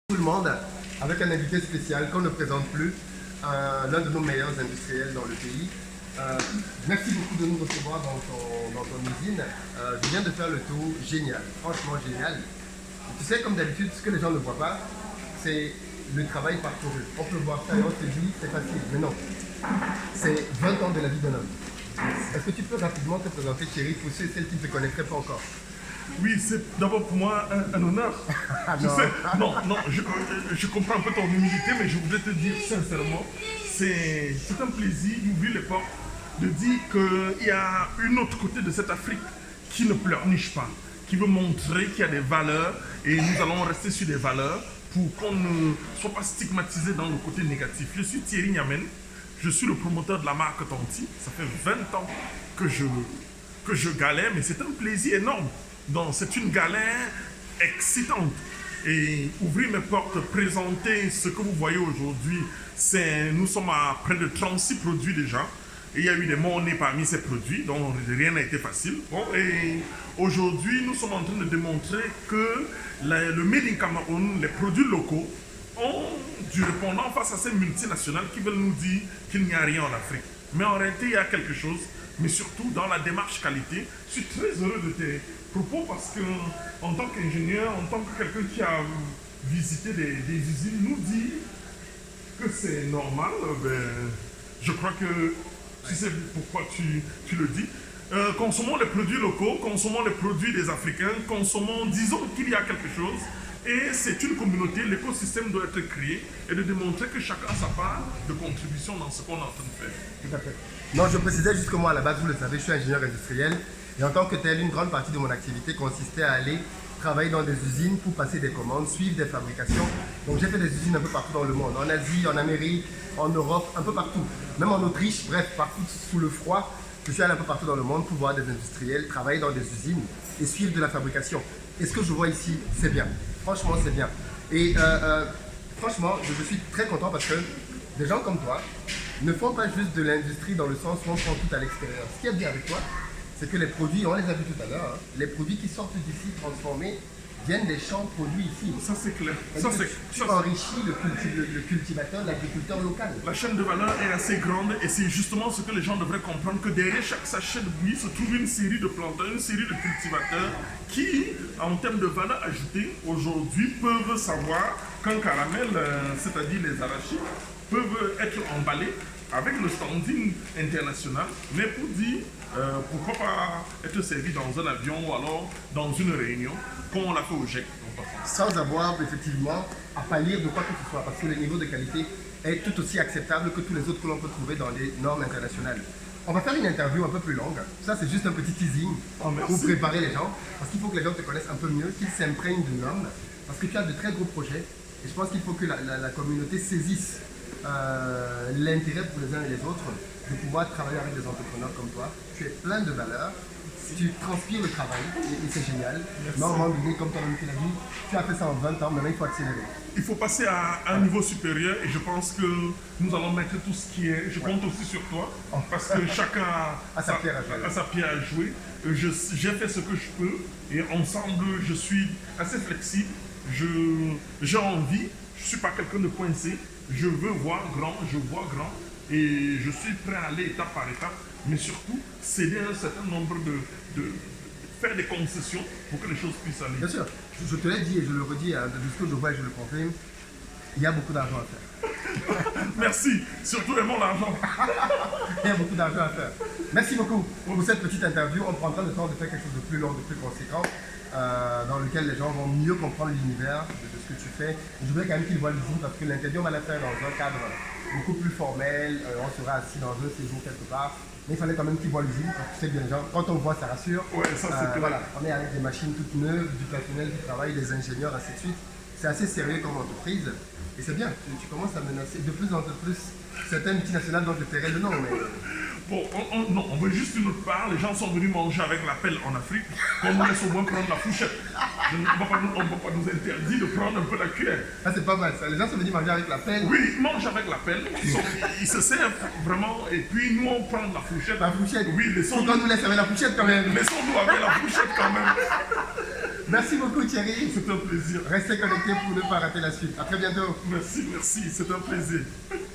Tout le monde avec un invité spécial qu'on ne présente plus, l'un de nos meilleurs industriels dans le pays. Merci beaucoup de nous recevoir dans ton usine. Je viens de faire le tour, génial, franchement génial. Tu sais, comme d'habitude, ce que les gens ne voient pas, c'est le travail parcouru. On peut voir ça et on se dit c'est facile, mais non. C'est 20 ans de la vie d'un homme. Est-ce que tu peux rapidement te présenter, Thierry, pour ceux et celles qui ne te connaîtraient pas encore? Oui, c'est d'abord pour moi un honneur. Je comprends un peu ton humilité, mais je voudrais te dire sincèrement, c'est un plaisir d'ouvrir les portes, de dire qu'il y a une autre côté de cette Afrique qui ne pleurniche pas, qui veut montrer qu'il y a des valeurs et nous allons rester sur des valeurs pour qu'on ne soit pas stigmatisé dans le côté négatif. Je suis Thierry Niamen, je suis le promoteur de la marque Tonti. Ça fait 20 ans que je galère, mais c'est un plaisir énorme. Donc c'est une galère excitante. Et ouvrir mes portes, présenter ce que vous voyez aujourd'hui, nous sommes à près de 36 produits déjà. Et il y a eu des morts-nés parmi ces produits, donc rien n'a été facile. Bon, et aujourd'hui, nous sommes en train de démontrer que le Made in Cameroun, les produits locaux, ont du répondant face à ces multinationales qui veulent nous dire qu'il n'y a rien en Afrique. Mais en réalité, il y a quelque chose, mais surtout dans la démarche qualité. Je suis très heureux de tes propos parce que, en tant qu'ingénieur, en tant que quelqu'un qui a visité des usines, nous dit que c'est normal. Je crois que tu sais pourquoi tu le dis. Consommons les produits locaux, consommons les produits des Africains, disons qu'il y a quelque chose. Et c'est une communauté, l'écosystème doit être créé et de démontrer que chacun a sa part de contribution dans ce qu'on est en train de faire. Tout à fait. Non, je précisais juste que moi, à la base, vous le savez, je suis ingénieur industriel. Et en tant que tel, une grande partie de mon activité consistait à aller travailler dans des usines pour passer des commandes, suivre des fabrications. Donc j'ai fait des usines un peu partout dans le monde, en Asie, en Amérique, en Europe, un peu partout. Même en Autriche, bref, partout sous le froid. Je suis allé un peu partout dans le monde pour voir des industriels travailler dans des usines et suivre de la fabrication. Et ce que je vois ici, c'est bien. Franchement, c'est bien. Et franchement, je suis très content parce que des gens comme toi ne font pas juste de l'industrie dans le sens où on prend tout à l'extérieur. Ce qui est bien avec toi, c'est que les produits, on les a vus tout à l'heure, hein, les produits qui sortent d'ici transformés viennent des champs produits ici. Ça c'est clair. Tu enrichis le cultivateur, l'agriculteur local. La chaîne de valeur est assez grande et c'est justement ce que les gens devraient comprendre, que derrière chaque sachet de bouillie se trouve une série de planteurs, une série de cultivateurs qui, en termes de valeur ajoutée, aujourd'hui peuvent savoir qu'un caramel, c'est-à-dire les arachides, peuvent être emballés avec le standing international, mais pour dire pourquoi pas être servi dans un avion ou alors dans une réunion, comme on l'a fait au GIEC. Sans avoir effectivement à pâlir de quoi que ce soit, parce que le niveau de qualité est tout aussi acceptable que tous les autres que l'on peut trouver dans les normes internationales. On va faire une interview un peu plus longue. Ça, c'est juste un petit teasing pour préparer les gens, parce qu'il faut que les gens te connaissent un peu mieux, qu'ils s'imprègnent de l'homme, parce que tu as de très gros projets, et je pense qu'il faut que la communauté saisisse l'intérêt pour les uns et les autres de pouvoir travailler avec des entrepreneurs comme toi. Tu es plein de valeurs, tu transpires le travail et c'est génial. Normalement, comme toi-même tu l'as dit, tu as fait ça en 20 ans, maintenant il faut accélérer. Il faut passer à un niveau supérieur et je pense que nous allons mettre tout ce qui est. Je compte aussi sur toi parce que chacun a sa pierre à jouer. J'ai fait ce que je peux et ensemble je suis assez flexible. J'ai envie, je ne suis pas quelqu'un de coincé. Je veux voir grand, je vois grand et je suis prêt à aller étape par étape, mais surtout céder un certain nombre de faire des concessions pour que les choses puissent aller. Bien sûr, je te l'ai dit et je le redis, de ce que je vois et je le confirme, il y a beaucoup d'argent à faire. Merci, surtout aimons l'argent. Il y a beaucoup d'argent à faire. Merci beaucoup pour cette petite interview. On prendra le temps de faire quelque chose de plus long, de plus conséquent. Dans lequel les gens vont mieux comprendre l'univers de ce que tu fais. Je voudrais quand même qu'ils voient l'usine parce que l'interview on va la faire dans un cadre beaucoup plus formel, on sera assis dans un séjour quelque part, mais il fallait quand même qu'ils voient l'usine parce que tu sais bien les gens, quand on voit ça rassure. Ouais, ça c'est clair. Voilà, on est avec des machines toutes neuves, du personnel qui travaille, des ingénieurs, ainsi de suite. C'est assez sérieux comme entreprise et c'est bien, tu commences à menacer de plus en plus certaines multinationales dont je tairai le nom. Mais... Bon, non, on veut juste une autre part. Les gens sont venus manger avec la pelle en Afrique. Qu'on nous laisse au moins prendre la fourchette. On ne va pas nous interdire de prendre un peu la cuillère. Ah, c'est pas mal ça. Les gens sont venus manger avec la pelle. Oui, ils mangent avec la pelle. Ils se servent vraiment. Et puis nous, on prend la fourchette. La fourchette. Oui, Faut qu'on nous laisse avec la fourchette quand même. Laissons-nous avec la fourchette quand même. Merci beaucoup Thierry. C'est un plaisir. Restez connectés pour ne pas rater la suite. À très bientôt. Merci, c'est un plaisir.